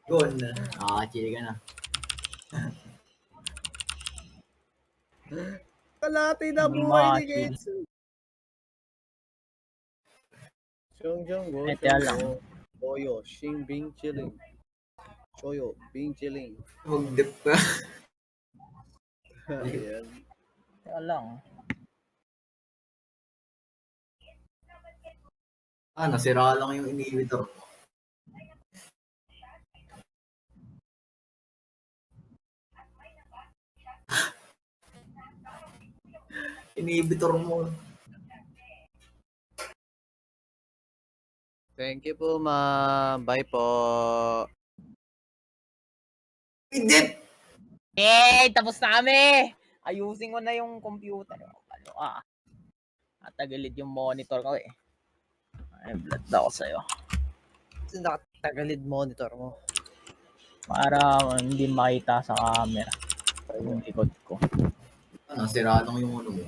Yun. Chill ka na. Kalati na Hindi buhay ni ma-chill. Gates. Xiong go, Eh, kaya lang. Toyo, Xing Bing Chilling. Toyo, Bing Chilling. Mag-dip ka. Ayan. Kaya lang. Nasira lang yung inhibitor mo. Inhibitor mo. Thank you po, ma'am. Bye po. Dip! Tapos na kami! Ayusin ko na yung computer. Natagilid yung monitor ko eh. Ay, blood ako sa'yo. Kasi nakatagalid monitor mo. Para hindi makita sa camera. Yung likod ko. Nasira lang yung ano mo.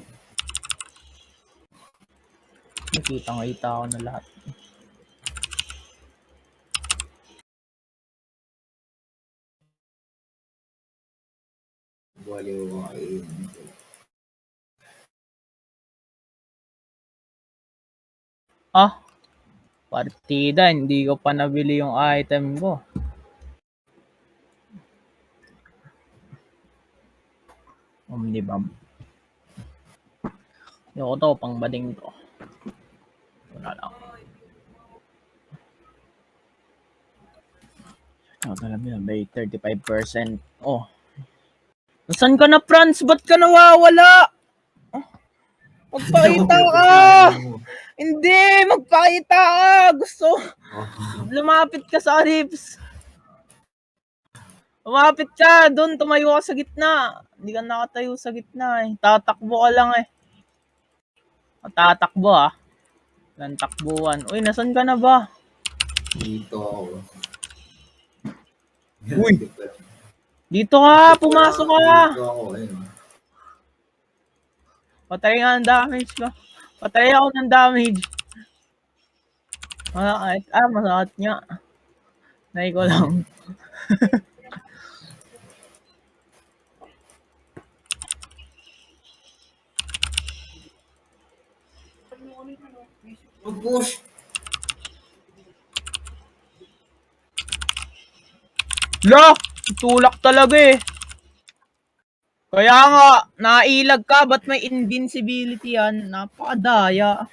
Nakita ko na lahat. Baliw kain. Partida, hindi ko pa nabili yung item ko. Omnibam. Yung to, pang bading to. Wala lang. Alam mo may 35%. Oh. Nasaan ka na, Franz? Ba't ka nawawala? Magpakita ka! Hindi! Magpakita ka! Gusto! Lumapit ka sa Rips! Lumapit ka! Doon, tumayo ka sa gitna! Hindi ka nakatayo sa gitna eh. Tatakbo ka lang eh. Tatakbo ah. Walang takbuhan. Uy, nasan ka na ba? Dito ako. Uy! Dito ka! Pumasok ka! Dito ako. Ayun. Patay nga ang damage ko. Patay ako ng damage. Masakit nga. Nay ko lang. Mag-push! La! Tulak talaga eh. Kaya nga, nailag ka. Ba't may invincibility yan? Napakadaya.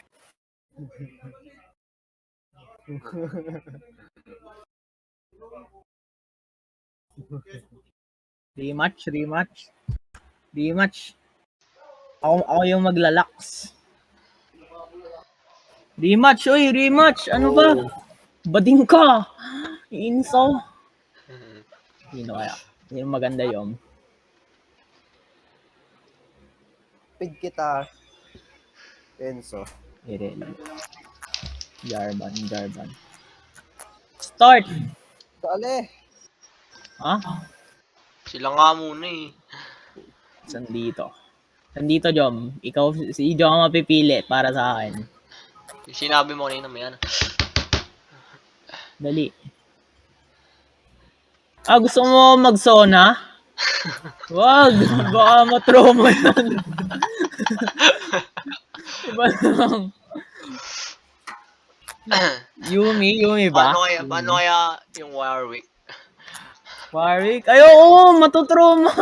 Rematch. Ako yung maglalaks. Rematch. Ano ba? Bading ka. Insaw. Sino kaya? Yung maganda yun. Pid kita. Enzo. Irene. Jarvan. Start! Sali! Ha? Sila nga muna eh. Sandito, Jom. Ikaw, si Jom ang mapipili para sa akin. Sinabi mo kanina may ano. Dali. Gusto mo mag-sona? Wag! Baka matrauma yan. Iba lang. Yumi ba? Paano kaya yung Warwick? Warwick? Ayoko, matutrauma.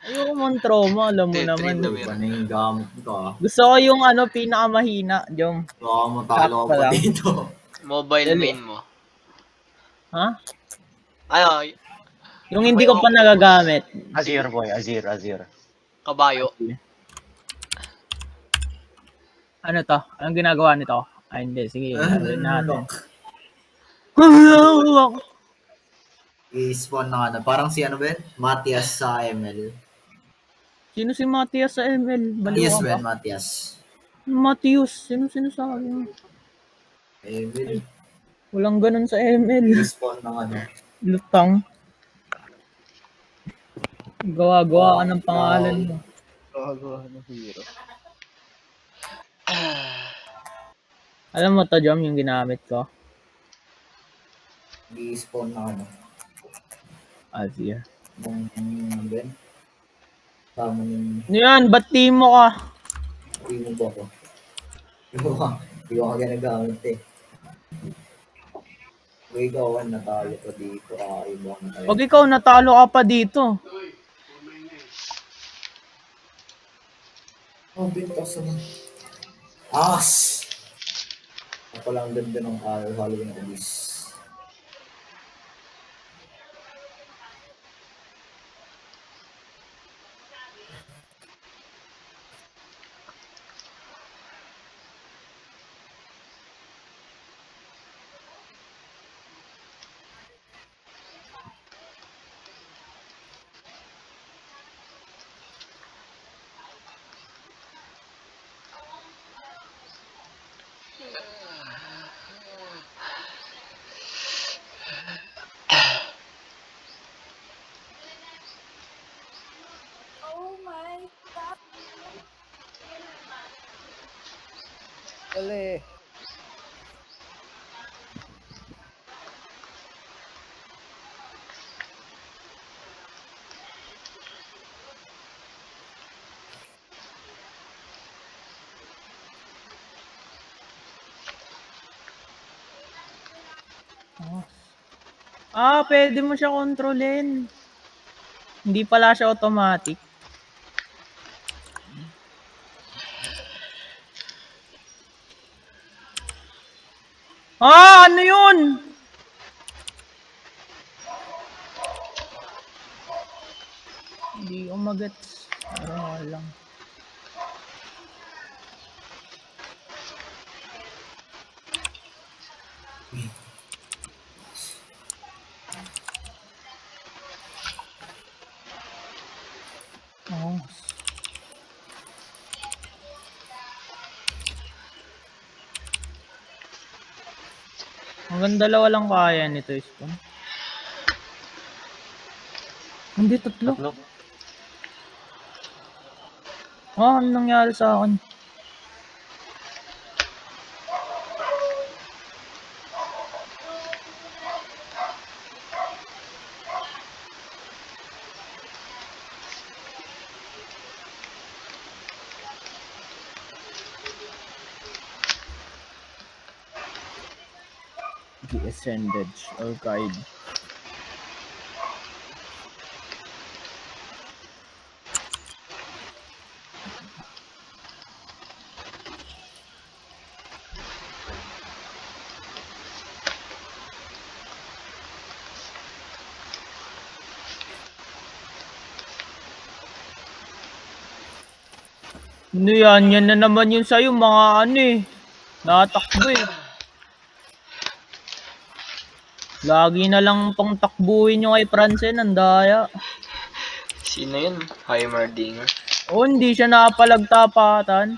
Ayoko mong trauma, alam mo naman. Iba na yung gamit ko. Gusto ko yung pinakamahina, Jom. Baka matalo ka pa dito. Mobile Dali. main mo. Ha? Ano? Yung hindi ko pa nagagamit. Azir boy, Azir. Kabayo. Ano to? Anong ginagawa nito? Hindi. Sige, gawin natin. I-spawn na parang si ano ba yun? Matias sa ML. Sino si Matias sa ML? Matias Baliw ba ka yun? ba? Matias. Matius. Sino sinasabi mo? ML. Walang ganun sa ML. I-spawn ng ano. Lutang. Gawa ka ng pangalan mo. Gawa ng hero. Alam mo to, Jom, yung ginamit ko? I-spawn na ano. Azir. Ben. Tama yung Ano yan? Ba't team mo ka? mo ba ako? Hindi ko ka ginagamit eh. Kung ikaw ang natalo pa dito, iba na tayo. Pag ikaw natalo ka pa dito. Oh, bintas naman. As! Ako lang ganda ng Halloween Abyss. Dali. Pwede mo siya kontrolin. Hindi pala siya automatic. Ano yun? Hindi ko magets. Pero okay lang. Oh. Hanggang dalawa lang kaya nito, Spawn. Hindi, tatlo. Ano nangyari sa akin? The Ascendage or Guide. Ano yan? Yan na naman yun sa'yo, mga ano eh. Natakbo eh. Lagi na lang pang takbuhin yung kay Francen, ang daya. Sino yun? Heimerdinger. Hindi siya napalagtapatan.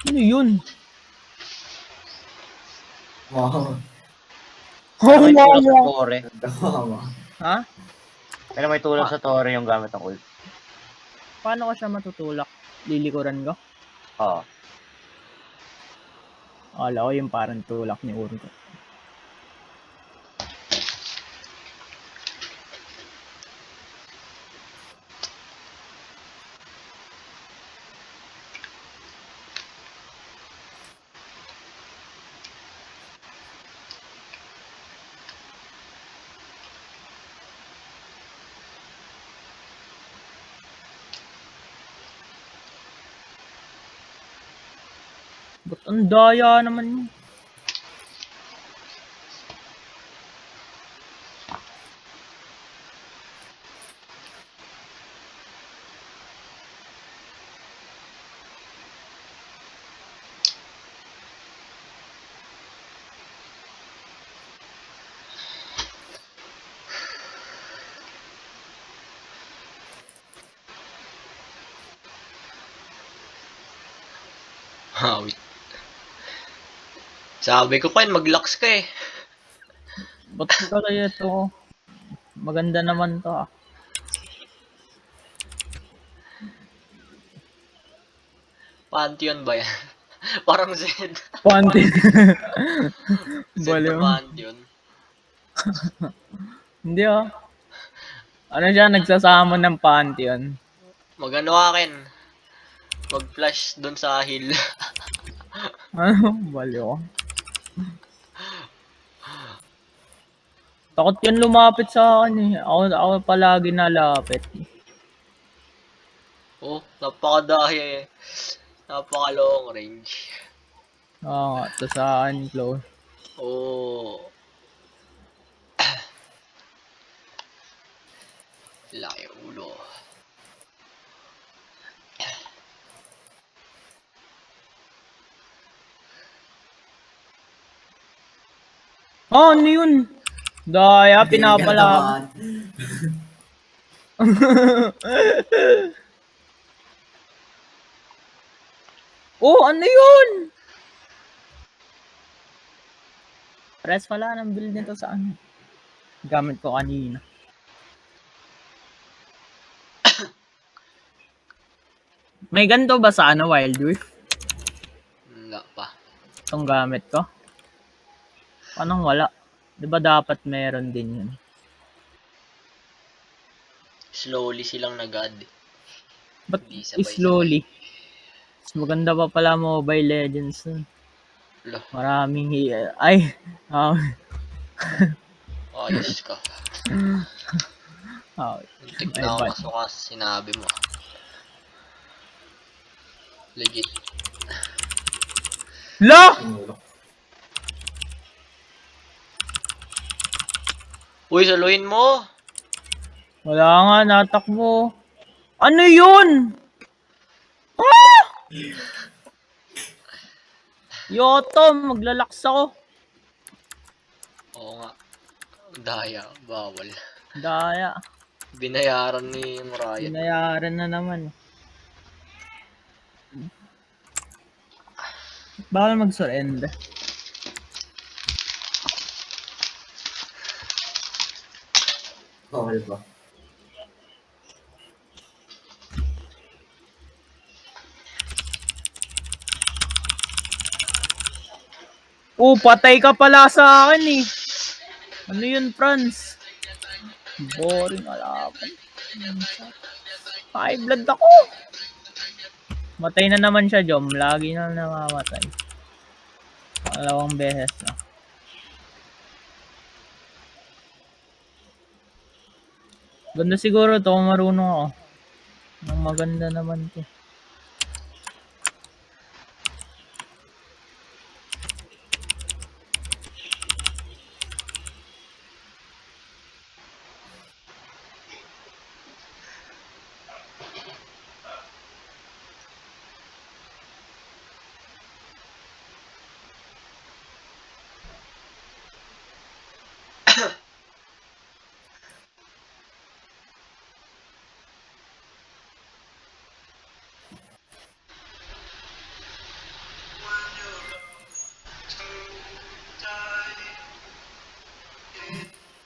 Ano yun? Wow. Pero may tulak sa tore. Tama. Ha? Pero may tulak sa tore yung gamit ng ult. Paano ko siya matutulak? Lilikuran ko? Oo. Akala ko yung parang tulak ni Urgo. Ba't ang daya naman yun? Wait. Sabi ko pa mag-locks ka eh. Ba't ka kaya ito? Maganda naman to ah. Pantheon ba yan? Parang Zed. Panty. Zed na Baliw. Pantheon. Hindi ah. Ano siya, nagsasama ng Pantheon. Magano akin. Mag-flash doon sa hill. Ano? Baliw. Takot yan lumapit sa akin eh. Ako palagi nalapit. Oh, napakadahi eh. Napaka long range. Oo nga, ito sa akin close. Oh. Laki ulo. Oh, ano yun? Daya, pinapala. Oh, ano yun? Press pala ng build nito sa ano. Gamit ko kanina. May ganito ba sa ano, Wild Rift? Wala pa. Itong gamit ko? Anong wala? Di ba dapat meron din yun? Slowly silang nag-add. Ba't Hindi sabay-sabay. slowly? Mas maganda pa pala Mobile Legends. Lo, Maraming ay, ayos ka. oh, Muntik ay, na ako bad. masuka sa sinabi mo. Legit. La! Uy, saluhin mo! Wala nga, natakbo. Ano yun? Ah! Yoto, maglalaks ako. Oo nga. Daya, bawal. Daya. Binayaran ni yung Riot. Binayaran na naman. Bawal mag-surrender. Okay ba? Oh, patay ka pala sa akin eh. Ano yun, Franz? Boring alapan. High blood ako. Matay na naman siya, Jom. Lagi na namamatay. Pangalawang beses na. Ganda siguro to kung marunong ako. Ang maganda naman to.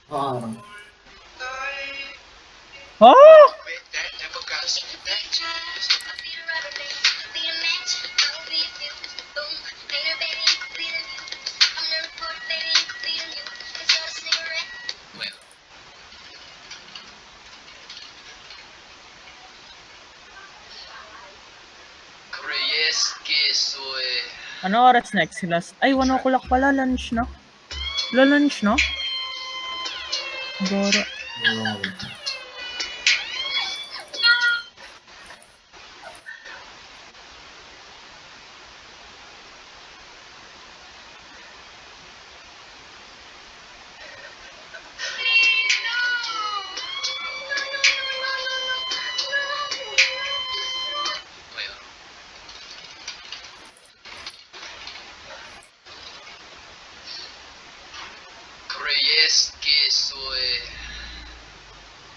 Ah, Ha? Ano oras next? Last? Ay, 1 o'clock pala. Lunch na. Lunch na? Gora. ¿Crees que soy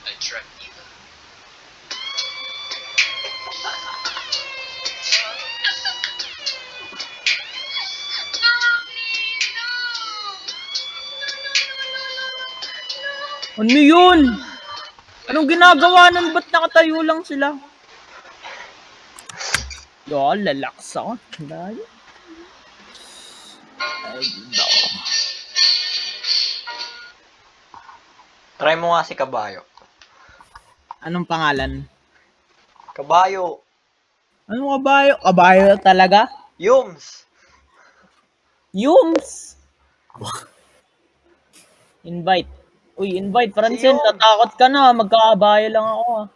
atractiva? Ano yun? Anong ginagawa nun? Ba't nakatayo lang sila? Yo, lalaks ako. Dahil. Ay, nako. Try mo nga si Kabayo. Anong pangalan? Kabayo! Ano kabayo? Kabayo talaga? Yums! Yums! Invite. Uy, invite, Francine. Yums. Tatakot ka na. Magkakabayo lang ako. Ah.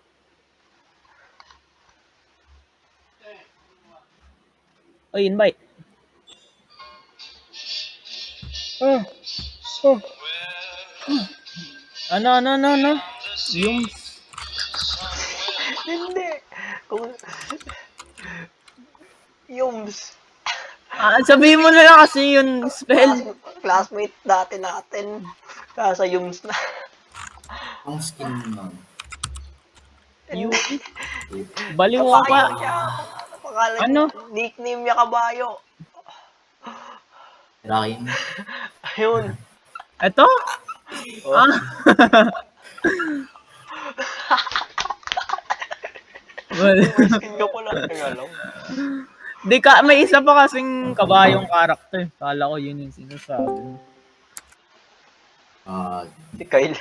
Uy, invite. Ano? Yums. Hindi! Kung... Yums! Sabihin mo na lang kasi yung spell. Classmate dati natin. Kasa Yums na. Ang skin nun. Yums. Baliw ka. Kabayo niya! Pangalan Ano? niya, nickname niya Kabayo. Rain. Ayun. Ito? Oh. Ah. Well, Skin ka pala. Kaya lang. di ka, may isa pa kasing kabayong karakter. Kala ko yun yung sinasabi. Si Kyle.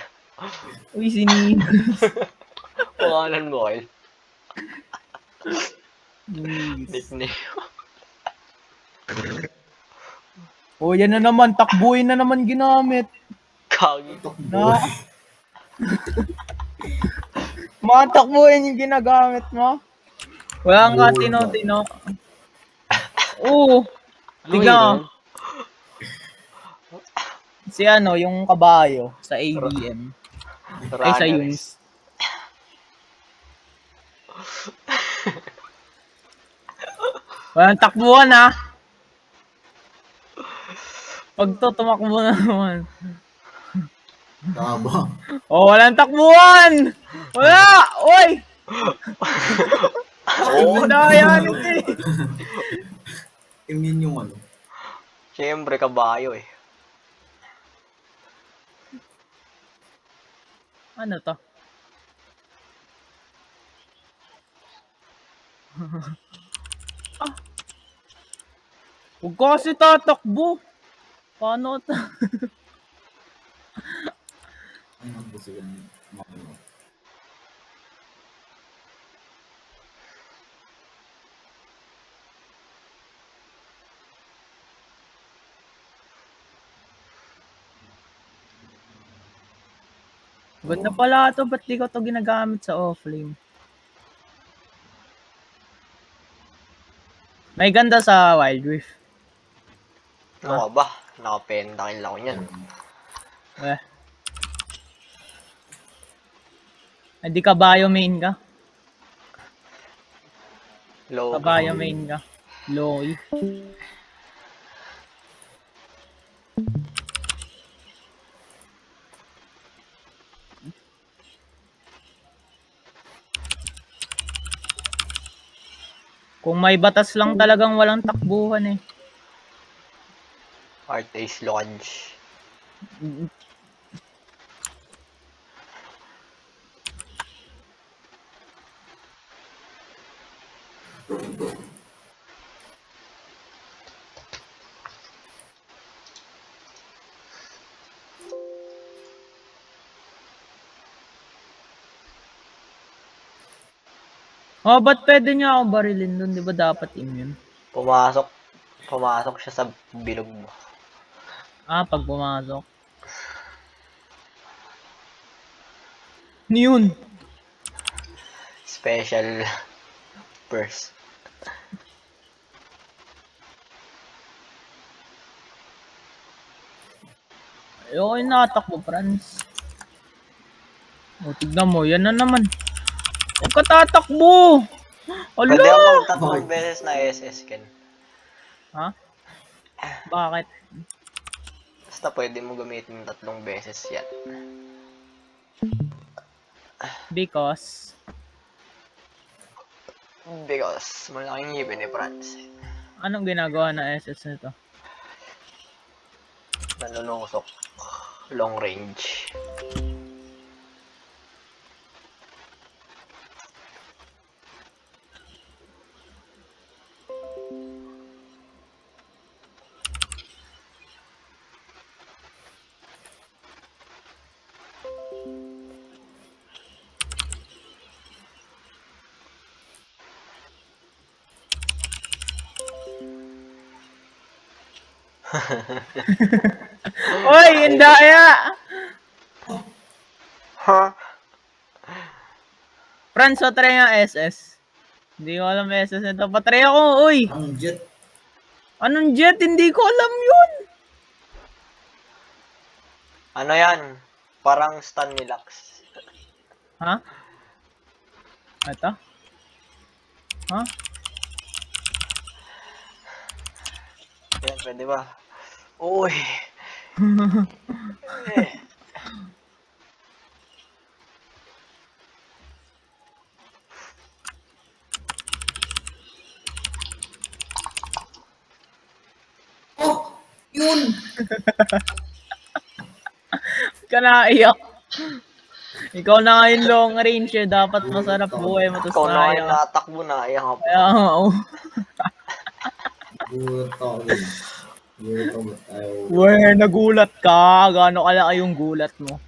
Uy, sini. Pangalan mo, Kyle. Nickname. Oh, yan na naman. Takbuhin na naman ginamit. Kagi. Na. Mga takbuhin yung ginagamit mo. Wala nga tino-tino. Oo. Tignan. Si ano, yung kabayo sa ABM. Ay, sa Yums. Walang takbuhan ha. Pag to, tumakbo na naman. Tama. Oh, walang takbuhan! Wala! Oy! Oo. Daya nito eh. Immune yung ano. Siyempre, Kabayo eh. Ano to? Huwag ka kasi tatakbo. Paano ito? Ano ang gusto yung makino? Ganda pala ito. Ba't di ko ito ginagamit sa offlane? May ganda sa Wild Rift. Ano ka ba? Nakapendakil ako niyan. Hindi kabayo main ka? Low. Kabayo main ka? Loy. Kung may batas lang talagang walang takbuhan eh. Art Ace Lodge. Oh, ba't pwede niya ako barilin dun? Di ba dapat immune? Pumasok siya sa bilog mo. Ah, pag pumasok. Ano yun? Special purse. Ayoko yung nakatakbo, Franz. O, tignan mo. Yan na naman. Huwag ka tatakbo! Pwede Ala! akong tatlong beses na SS Ken. Ha? Bakit? Basta pwede mo gamitin 3 beses yan. Because malaking ngipin ni Franz. anong ginagawa na SS nito? Nanunusok. Long range. Oy, yung daya! Ha? Franz, patry nga SS. Hindi ko alam SS nito. Patry ako, uy! Ang jet. Anong jet? Hindi ko alam yun! Ano yan? Parang stun ni Lux. Ha? Ito? Ha? Yan, pwede ba? Uy! Oh! Yun! Ka naiyak. Ikaw na nga yung long range eh. Dapat masarap buhay mo. Tapos Ikaw na kayo naiyak. natakbo na. Ayan ka pa. Kaya nga, oh. Gulat ako din. Gulat ako. Ayaw. Weh, nagulat ka. Gaano kalaki yung gulat mo?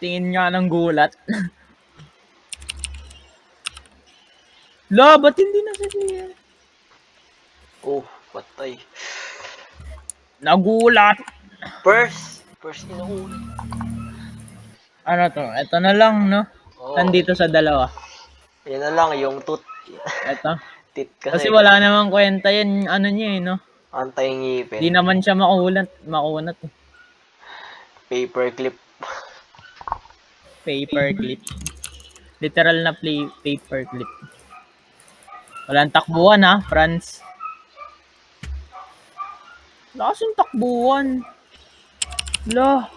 Tingin nga ng gulat. La, ba't hindi na siya? Oh, patay. Nagulat. First inuuli. Ano to? Ito na lang, no? Oh, Nandito sa dalawa. yan na lang, yung Ito. tit Kasi wala namang kwenta yan, ano niya eh, no? Antay ngipin. Di naman siya makunat eh. Paperclip. Paperclip. Literal na paperclip. Walang takbuhan ha, Franz. Wala kasing takbuhan. Wala.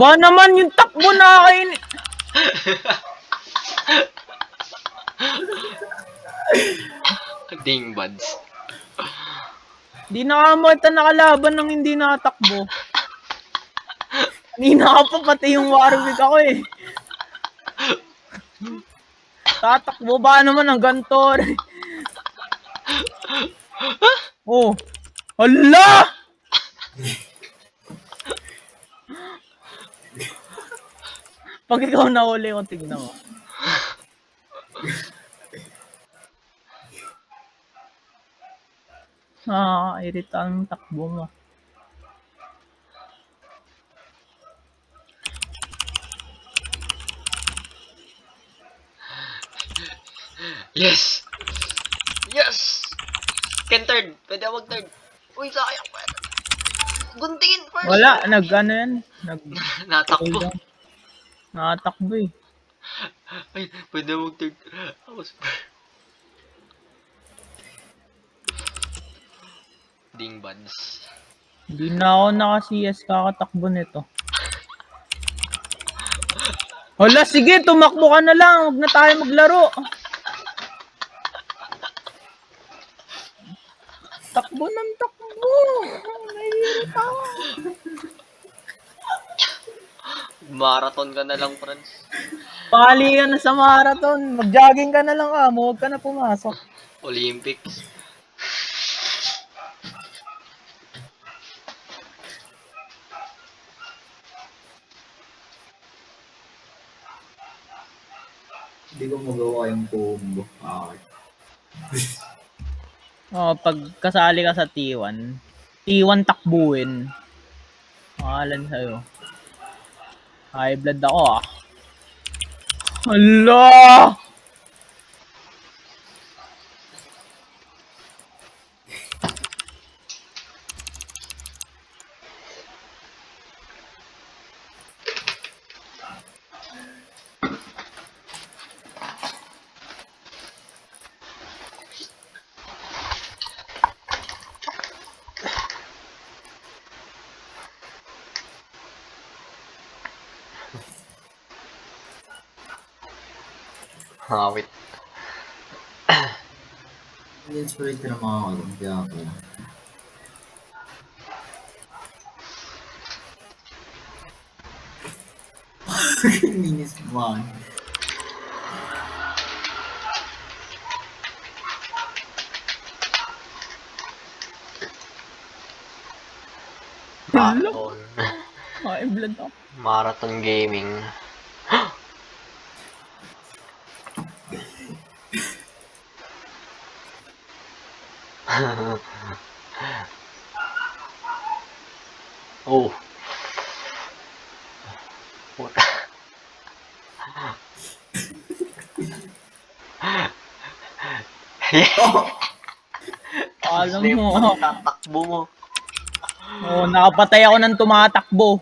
Ba naman yung takbo na kain. Ding buds. Di nakamata nakalaban ng hindi nakatakbo. Kanina ka pa pati yung Warwick ako eh. Tatakbo ba naman ang ganito? Oh. Hala! Pag ikaw nahuli ko, tignan mo. Irita ang takbo mo. Yes! Yes! Third. Pwede ako mag-third. Uy, sayang pa. Guntingin first. Wala, ano yan? Natakbo. Nakatakbo eh. Ay, pwede ako mag-third. Ding buds. Hindi na ako naka-CS kakatakbo nito. Hala, sige, tumakbo ka na lang. Huwag na tayo maglaro. Takbo ng takbo. Nahihirap ako. Marathon ka na lang, Franz. Pali ka na sa marathon. Mag-jogging ka na lang huwag ka na pumasok. Olympics. Hindi ko magawa yung combo. Pag kasali ka sa T1 takbuhin. Pangalan sa'yo. High blood ako ah. Hala! Wait. Inspired ka na mga kalam. Kaya ako. Minis man. Marathon. High blood ako. Marathon gaming. Oh. Puta. Alam Slim, mo, tatakbo mo. oh, nakapatay ako ng tumatakbo.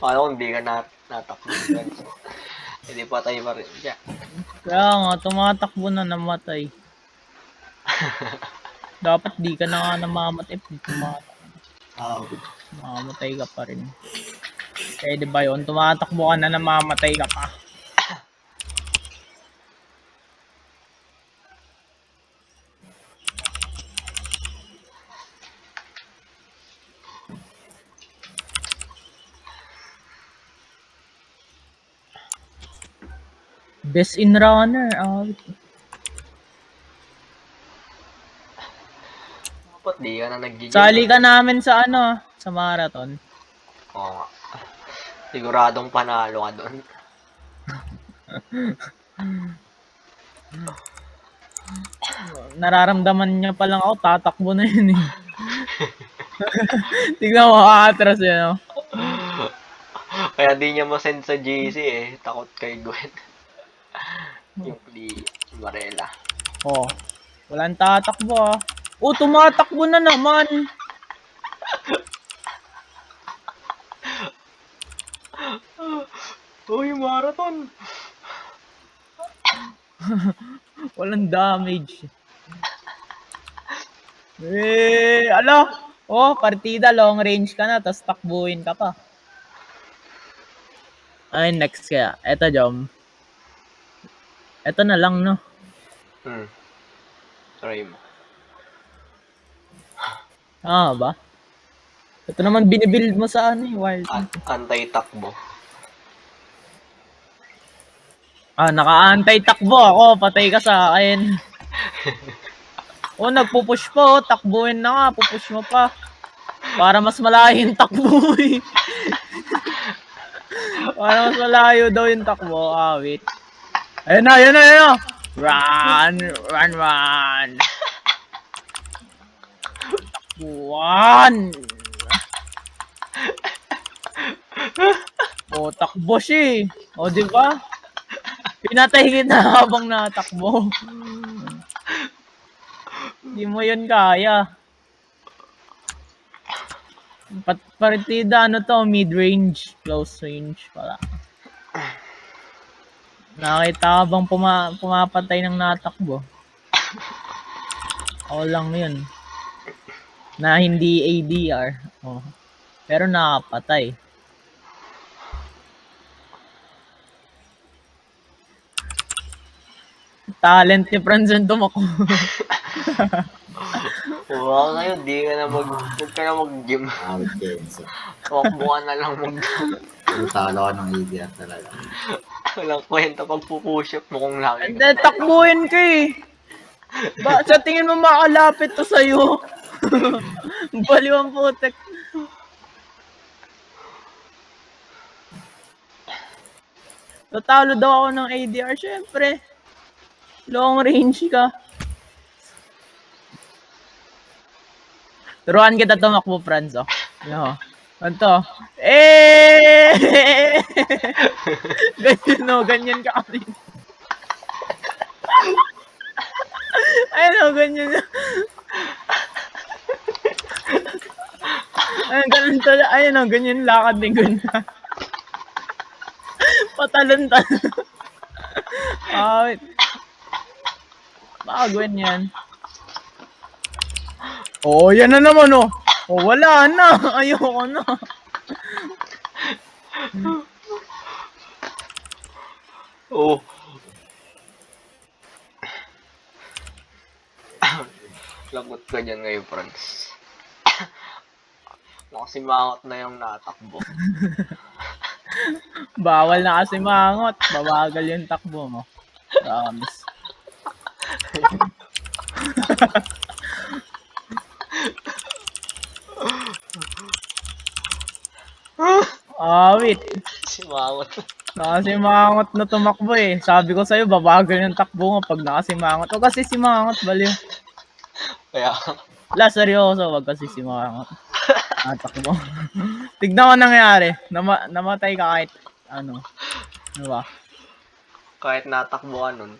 Kala ko hindi ka natakbo. Hindi patay pa rin siya. Kaya nga, tumatakbo na namatay. Dapat di ka na nga namamatay. Tumatakbo. Mamamatay ka pa rin. Pwede ba yun? Tumatakbo ka na namamatay ka pa. Best in runner. Dapat di ka na nag-gym. Sali ka namin sa ano, sa marathon. Oo nga. Siguradong panalo ka doon. Nararamdaman niya pa lang ako, tatakbo na yun eh. Tignan mo, atras yun. Oh. Kaya di niya masend sa GC eh. Takot kay Gwen. Yung di Varela. Oh, walang tatakbo ah. Oh, tumatakbo na naman. Uy, marathon! Walang damage. Ala. Oh, partida, long range ka na, tapos takbuhin ka pa. Ay, next kaya. Eto, Jom. Eto na lang, no? Try mo. Ba? Ito naman binibuild mo sa ano, wild. Antay-takbo. Naka-antay takbo ako. Patay ka sa akin. Nagpupush pa, takbuhin na nga. Pupush mo pa. Para mas malayo yung takbo eh. Para mas malayo daw yung takbo. Wait. Ayun na. Run. Takbuhan. Takbo siya eh. Di ba? Pinatay kita habang natakbo. Hindi mo yun kaya. Partida, mid-range, close range pala. Nakita ka bang pumapatay ng natakbo? Ako lang yun. Na hindi ADR. Pero nakapatay. Talent ni Franz yung tumakbo. Wow, ngayon, huwag ka na mag-gym. Awit kayo. So, Walkbo ka na lang talo ka ng ADR talaga. Walang kwenta pag pupush up mo kung lagi Hindi, takbuhin ka eh. Sa tingin mo makalapit to sa'yo? Baliw ang putek. Tatalo daw ako ng ADR, syempre. Long range ka. Turuan kita tumakbo, Franz, oh. Ganito. Ganyan ka kami. Ganyan. Ganun talaga. Ganyan lakad ni Gun. Patalon-talon. Wait. Baka Gwen yan. Yan na naman, oh. Wala na. Ayoko na. Lagot ka dyan ngayon, Franz. Nakasimangot na yung natakbo. Bawal na kasi mangot. Babagal yung takbo mo. Promise. Wait. Simangot. Nakasimangot na tumakbo eh. Sabi ko sa'yo, babagal yung takbo mo pag nakasimangot. Huwag kasi simangot, baliw. Kaya, La, seryoso, wag kasi simangot. Natakbo. Tignan ko nangyari. Namatay ka kahit ano. Diba? kahit natakbo ka nun,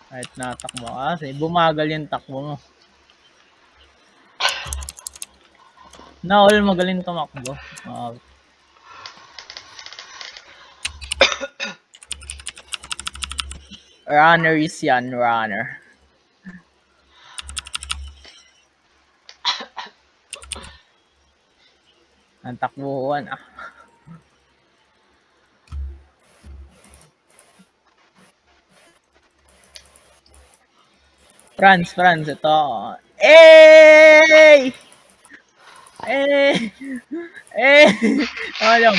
Kahit natakbo ka kasi bumagal yung takbo mo. All magaling tumakbo. Runner is yan, runner. Ang takbuhan ah. Franz, ito. Eh! Alam.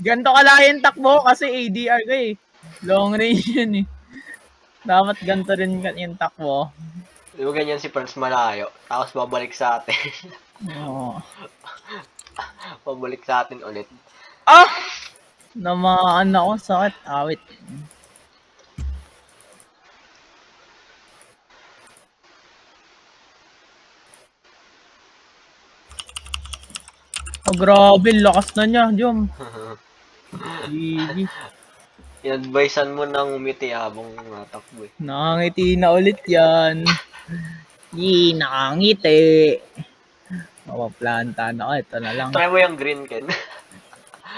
Ganto kalaki yung takbo kasi ADR ka eh. Long range yun eh. Dapat ganto rin yung takbo. di ba ganyan si Franz malayo, tapos babalik sa atin. Oo. Babalik sa atin ulit. Ah! Namaan ako, sakit. Awit. Oh, grabe, lakas na niya, Jom. GG. In-advisean mo nang umiti habang natakbo eh. Nakangiti na ulit yan. Nakangiti. Mapaplanta na ako. Ito na lang. Try mo yung green, Ken.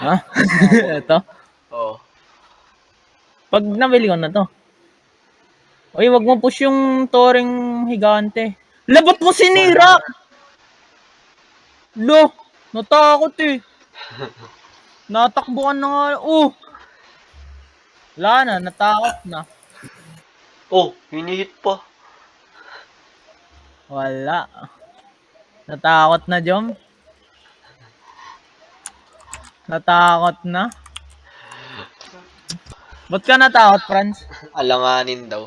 Ha? Ito. Oo. Pag nabili ko na to. Uy, wag mo push yung toring higante. Labot mo sinira! Lo! Natakot eh. Natakbuhan na nga. Wala na, natakot na. Oh, hinihit pa. Wala. Natakot na, Jom. Natakot na. Ba't ka natakot, Franz? Alanganin daw.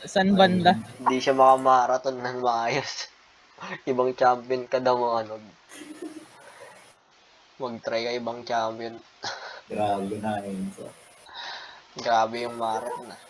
San banda? Hindi siya makamarathon ng maayos. Ibang champion ka daw mo ano. Mag-try ka ibang champion. Grabe na yun. So. Grabe yung marathon ah.